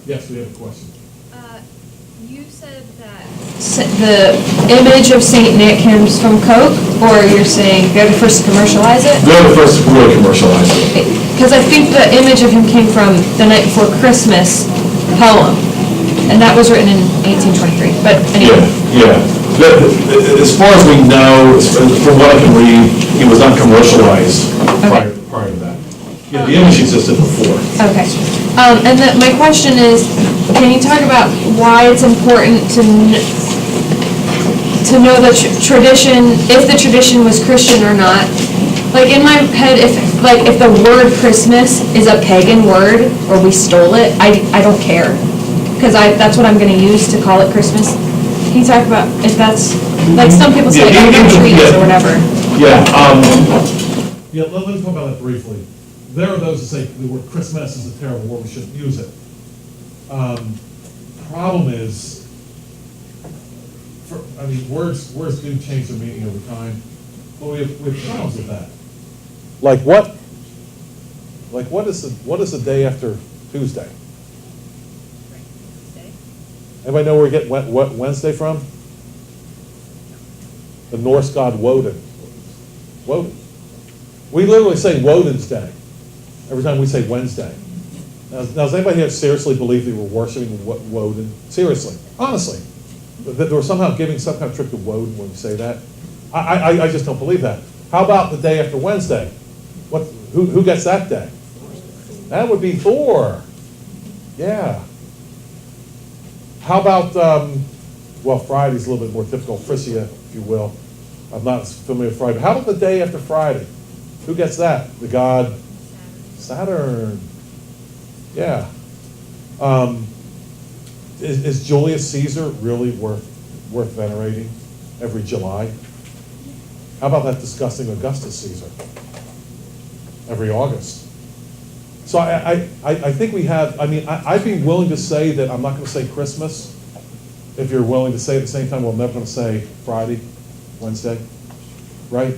Yes, we have a question. You said that the image of Saint Nick comes from Coke, or you're saying they're the first to commercialize it? They're the first to really commercialize it. Because I think the image of him came from the Night Before Christmas poem, and that was written in 1823. But anyway. Yeah. As far as we know, from what I can read, he was not commercialized prior to that. Yeah, the image existed before. Okay. And my question is, can you talk about why it's important to know the tradition, if the tradition was Christian or not? Like in my head, if the word Christmas is a pagan word or we stole it, I don't care, because that's what I'm going to use to call it Christmas. Can you talk about if that's, like some people say, trees or whatever? Yeah. Let me talk about that briefly. There are those that say the word Christmas is a terrible word, we shouldn't use it. Problem is, words do change their meaning over time, but we have problems with that. Like what? Like what is the day after Tuesday? Anybody know where we get Wednesday from? The Norse god Woden. Woden. We literally say Woden's Day every time we say Wednesday. Now does anybody here seriously believe they were worshiping Woden? Seriously, honestly, that they were somehow giving some kind of trick to Woden when we say that? I just don't believe that. How about the day after Wednesday? Who gets that day? That would be Thor. Yeah. How about, Friday's a little bit more typical, Frisia, if you will. I'm not familiar with Friday. But how about the day after Friday? Who gets that? The god Saturn. Yeah. Is Julius Caesar really worth venerating every July? How about that disgusting Augustus Caesar every August? So I think we have, I'd be willing to say that I'm not going to say Christmas if you're willing to say at the same time, we're never going to say Friday, Wednesday, right?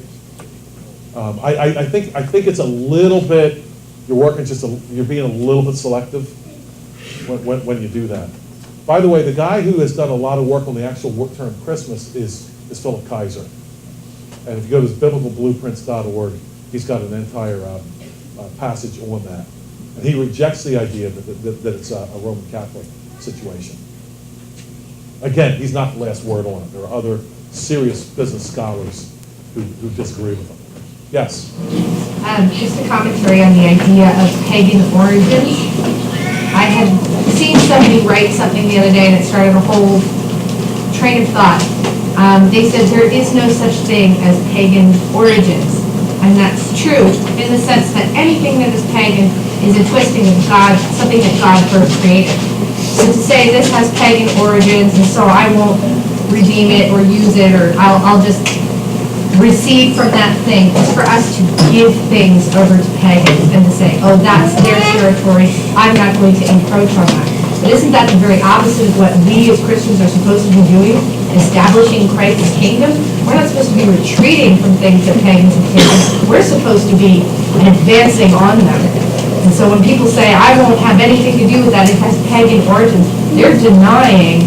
I think it's a little bit, you're being a little bit selective when you do that. By the way, the guy who has done a lot of work on the actual term Christmas is Philip Kaiser. And if you go to biblicalblueprints.org, he's got an entire passage on that. And he rejects the idea that it's a Roman Catholic situation. Again, he's not the last word on it. There are other serious business scholars who disagree with him. Yes? Just a commentary on the idea of pagan origins. I had seen somebody write something the other day and it started a whole train of thought. They said there is no such thing as pagan origins. And that's true in the sense that anything that is pagan is a twisting of God, something that God first created. So to say this has pagan origins and so I won't redeem it or use it or I'll just receive from that thing is for us to give things over to pagans and to say, oh, that's their territory, I'm not going to encroach on that. But isn't that the very opposite of what we as Christians are supposed to be doing? Establishing Christ's kingdom? We're not supposed to be retreating from things that pagans have taken. We're supposed to be advancing on them. And so when people say, I won't have anything to do with that, it has pagan origins, they're denying,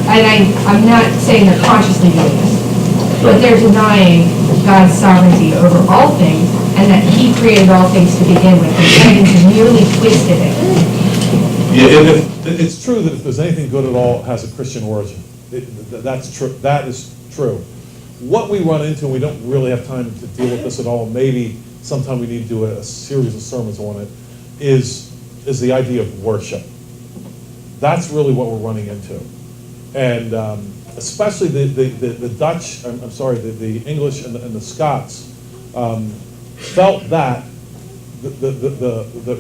and I'm not saying they're consciously doing this, but they're denying God's sovereignty over all things and that He created all things to begin with. And pagans have merely twisted it. Yeah, it's true that if there's anything good at all, it has a Christian origin. That's true. That is true. What we run into, and we don't really have time to deal with this at all, maybe sometime we need to do a series of sermons on it, is the idea of worship. That's really what we're running into. And especially the Dutch, the English and the Scots felt that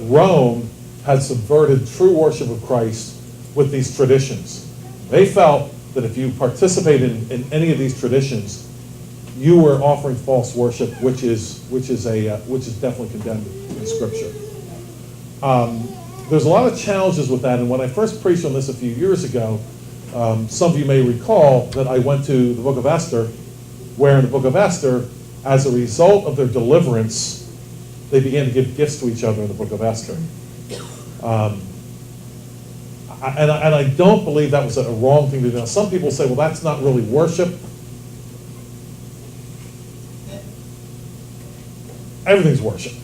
Rome had subverted true worship of Christ with these traditions. They felt that if you participated in any of these traditions, you were offering false worship, which is definitely condemned in Scripture. There's a lot of challenges with that, and when I first preached on this a few years ago, some of you may recall that I went to the book of Esther, where in the book of Esther, as a result of their deliverance, they began to give gifts to each other in the book of Esther. And I don't believe that was a wrong thing to do. Now, some people say, well, that's not really worship. Everything's worship.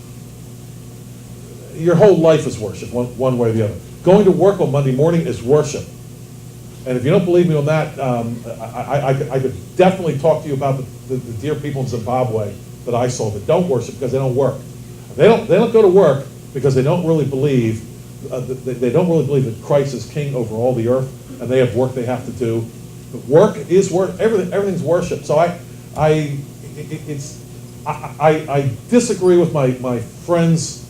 Your whole life is worship, one way or the other. Going to work on Monday morning is worship. And if you don't believe me on that, I could definitely talk to you about the dear people in Zimbabwe that I saw that don't worship because they don't work. They don't go to work because they don't really believe that Christ is king over all the earth, and they have work they have to do. But work is work. Everything's worship. So I disagree with my friends,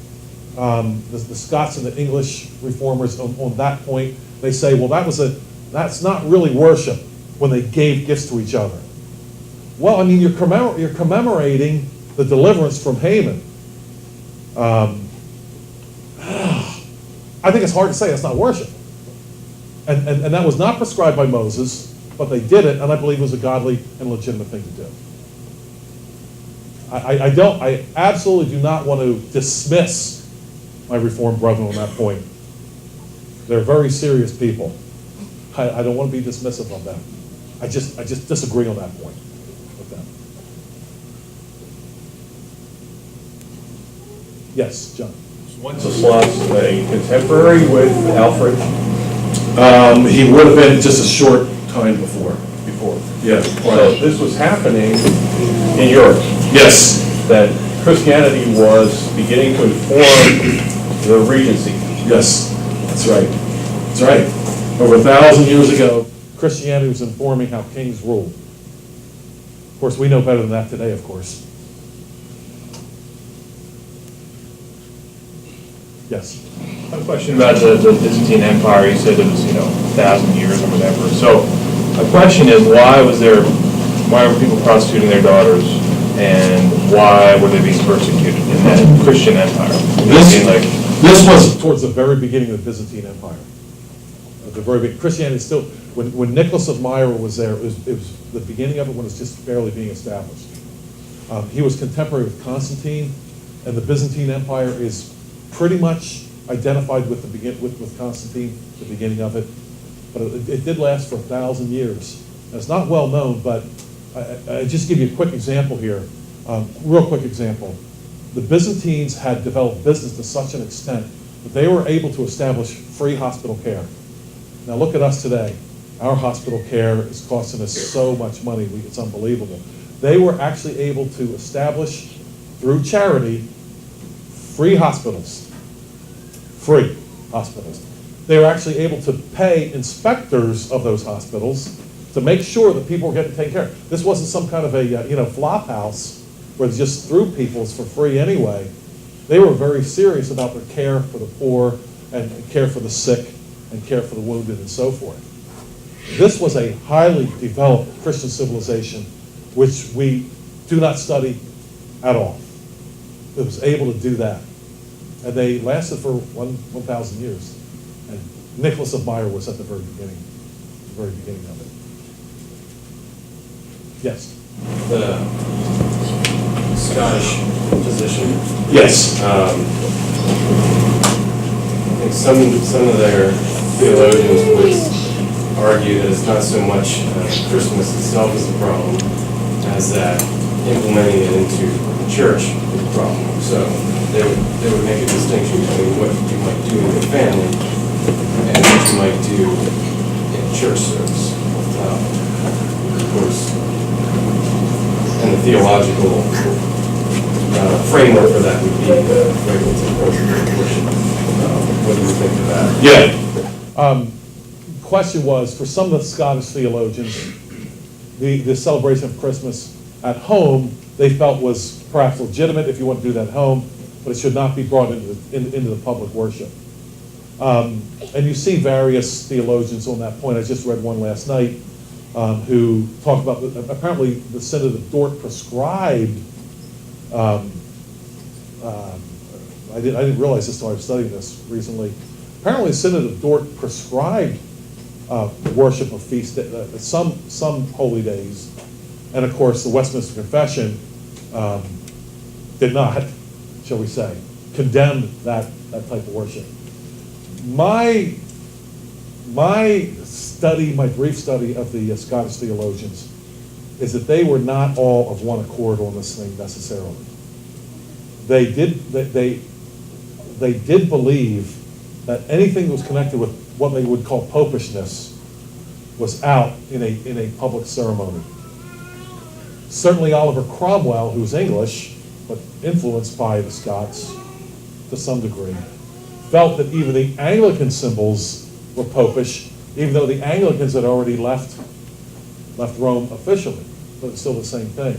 the Scots and the English reformers on that point. They say, well, that's not really worship when they gave gifts to each other. Well, I mean, you're commemorating the deliverance from Haman. I think it's hard to say that's not worship. And that was not prescribed by Moses, but they did it, and I believe it was a godly and legitimate thing to do. I absolutely do not want to dismiss my Reformed brethren on that point. They're very serious people. I don't want to be dismissive of them. I just disagree on that point with them. Yes, John. Wenceslas a contemporary with Alfred? He would have been just a short time before. Yes. So this was happening in Europe. Yes. That Christianity was beginning to inform the Regency. Yes, that's right. That's right. Over 1,000 years ago, Christianity was informing how kings ruled. Of course, we know better than that today, of course. Yes. A question about the Byzantine Empire. You said it was, 1,000 years or whatever. So, my question is, why were people prostituting their daughters, and why were they being persecuted in that Christian empire? This was towards the very beginning of the Byzantine Empire. At the very beginning, Christianity still, when Nicholas of Myra was there, it was the beginning of it when it was just barely being established. He was contemporary with Constantine, and the Byzantine Empire is pretty much identified with with Constantine, the beginning of it. But it did last for 1,000 years. And it's not well known, but I just give you a quick example here. Real quick example. The Byzantines had developed business to such an extent that they were able to establish free hospital care. Now look at us today. Our hospital care is costing us so much money, it's unbelievable. They were actually able to establish, through charity, free hospitals. Free hospitals. They were actually able to pay inspectors of those hospitals to make sure that people were getting taken care of. This wasn't some kind of a flop house where they just threw people for free anyway. They were very serious about their care for the poor and care for the sick and care for the wounded and so forth. This was a highly developed Christian civilization which we do not study at all. It was able to do that. And they lasted for 1,000 years. And Nicholas of Myra was at the very beginning of it. Yes? The Scottish position. Yes. I think some of their theologians would argue that it's not so much Christmas itself is the problem as that implementing it into the church is the problem. So they would make a distinction between what you might do in your family and what you might do in church service. Of course, and the theological framework for that would be regulative worship. What do you think of that? Yeah. Question was, for some of the Scottish theologians, the celebration of Christmas at home they felt was perhaps legitimate if you want to do that at home, but it should not be brought into the public worship. And you see various theologians on that point. I just read one last night who talked about, apparently the Synod of Dort prescribed, I didn't realize this until I was studying this recently. Apparently the Synod of Dort prescribed worship of feast, some holy days. And of course, the Westminster Confession did not, shall we say, condemn that type of worship. My my study, my brief study of the Scottish theologians, is that they were not all of one accord on this thing necessarily. They did believe that anything that was connected with what they would call popishness was out in a public ceremony. Certainly Oliver Cromwell, who was English, but influenced by the Scots to some degree, felt that even the Anglican symbols were popish, even though the Anglicans had already left Rome officially, but it's still the same thing.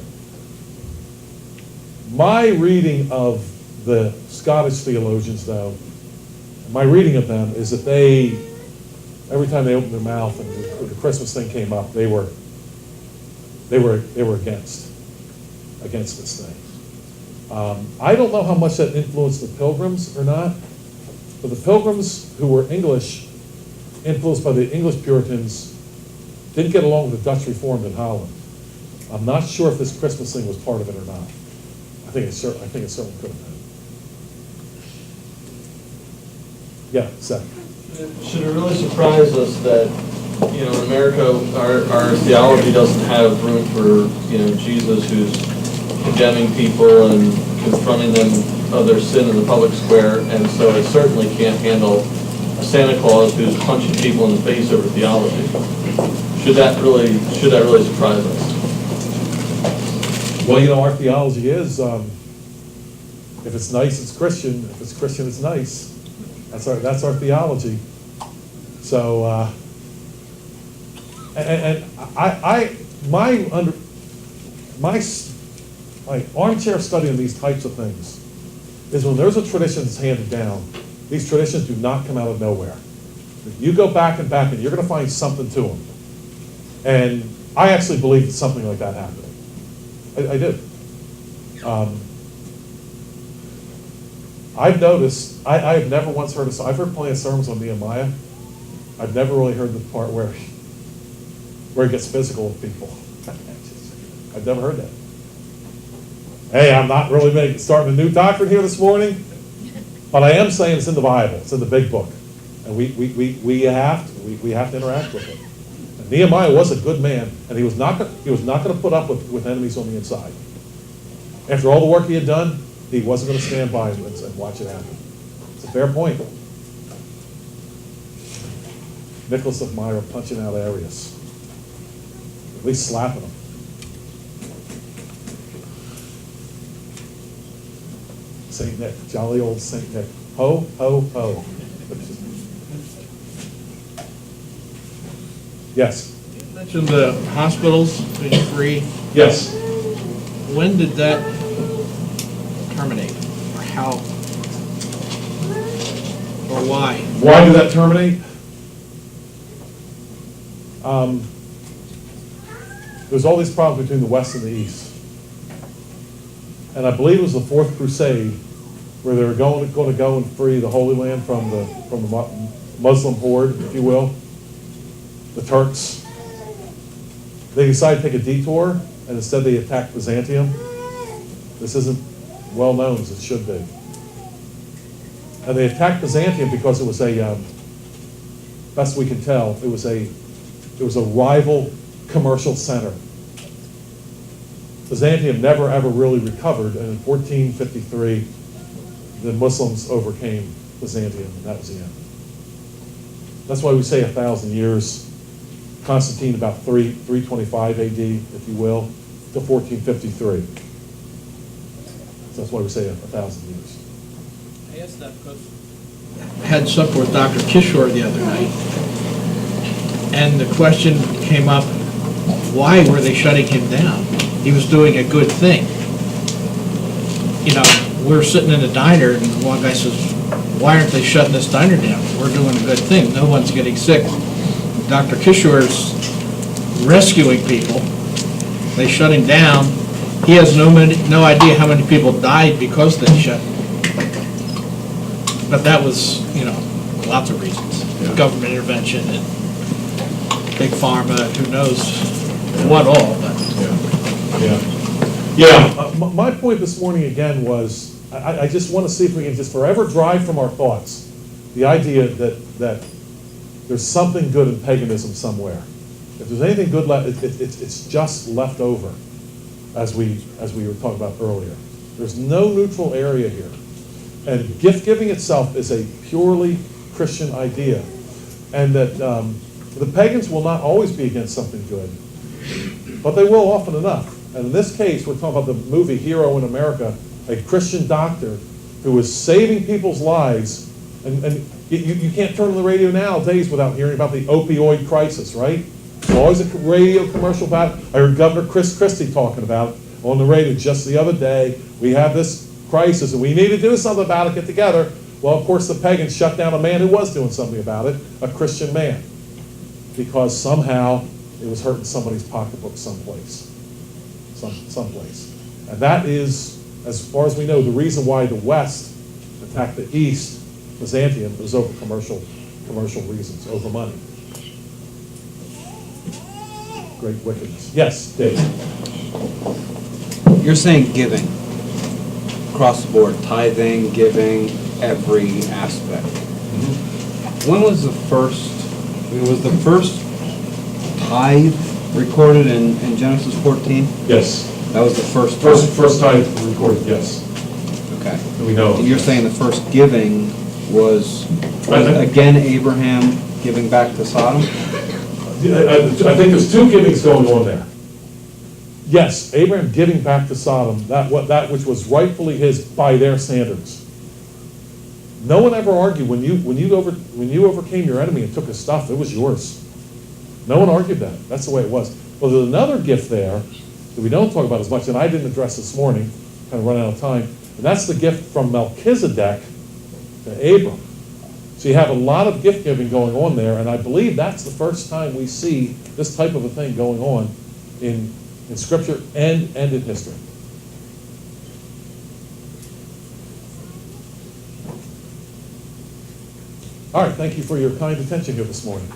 My reading of the Scottish theologians, though, my reading of them is that they, every time they opened their mouth and the Christmas thing came up, they were against this thing. I don't know how much that influenced the Pilgrims or not, but the Pilgrims, who were English, influenced by the English Puritans, didn't get along with the Dutch Reformed in Holland. I'm not sure if this Christmas thing was part of it or not. I think it certainly could have been. Yeah, Seth. Should it really surprise us that, in America, our theology doesn't have room for, Jesus who's condemning people and confronting them of their sin in the public square, and so it certainly can't handle a Santa Claus who's punching people in the face over theology. Should that really surprise us? Well, our theology is, if it's nice, it's Christian. If it's Christian, it's nice. That's our theology. So, my armchair study of these types of things is when there's a tradition that's handed down, these traditions do not come out of nowhere. You go back and you're going to find something to them. And I actually believe that something like that happened. I do. I've noticed, I've never once heard I've heard plenty of sermons on Nehemiah. I've never really heard the part where he gets physical with people. I've never heard that. Hey, I'm not really starting a new doctrine here this morning, but I am saying it's in the Bible. It's in the big book. And we have to interact with it. And Nehemiah was a good man, and he was not going to put up with enemies on the inside. After all the work he had done, he wasn't going to stand by and watch it happen. It's a fair point. Nicholas of Myra punching out Arius. At least slapping him. St. Nick, jolly old St. Nick. Ho, ho, ho. Yes? You mentioned the hospitals being free. Yes. When did that terminate? Or how? Or why? Why did that terminate? There's all these problems between the West and the East. And I believe it was the Fourth Crusade where they were going to go and free the Holy Land from the Muslim horde, if you will, the Turks. They decided to take a detour, and instead they attacked Byzantium. This isn't well known as it should be. And they attacked Byzantium because it was best we can tell, it was a rival commercial center. Byzantium never ever really recovered, and in 1453, the Muslims overcame Byzantium, and that was the end. That's why we say 1,000 years. Constantine about 325 AD, if you will, to 1453. So that's why we say 1,000 years. I asked that because I had supper with Dr. Kishore the other night, and the question came up, why were they shutting him down? He was doing a good thing. We're sitting in a diner, and one guy says, why aren't they shutting this diner down? We're doing a good thing. No one's getting sick. Dr. Kishore's rescuing people. They shut him down. He has no idea how many people died because they shut him. But that was, lots of reasons. Yeah. Government intervention and big pharma, who knows what all. But. My point this morning again was, I just want to see if we can just forever drive from our thoughts the idea that there's something good in paganism somewhere. If there's anything good left, it's just left over, as we were talking about earlier. There's no neutral area here. And gift giving itself is a purely Christian idea. And that the pagans will not always be against something good, but they will often enough. And in this case, we're talking about the movie Hero in America, a Christian doctor who is saving people's lives. And you can't turn on the radio nowadays without hearing about the opioid crisis, right? There's always a radio commercial about it. I heard Governor Chris Christie talking about it on the radio just the other day. We have this crisis and we need to do something about it, get together. Well, of course, the pagans shut down a man who was doing something about it, a Christian man, because somehow it was hurting somebody's pocketbook someplace. And that is, as far as we know, the reason why the West attacked the East, Byzantium, was over commercial reasons, over money. Great wickedness. Yes, Dave. You're saying giving, across the board, tithing, giving, every aspect. When was the first, was the first tithe recorded in Genesis 14? Yes. That was the first time recorded, yes. Okay. We know. And you're saying the first giving was again Abraham giving back to Sodom? I think there's two givings going on there. Yes, Abraham giving back to Sodom, that which was rightfully his by their standards. No one ever argued when you overcame your enemy and took his stuff, it was yours. No one argued that. That's the way it was. Well, there's another gift there that we don't talk about as much, and I didn't address this morning, kind of running out of time, and that's the gift from Melchizedek to Abram. So you have a lot of gift giving going on there, and I believe that's the first time we see this type of a thing going on in Scripture and in history. All right, thank you for your kind attention here this morning.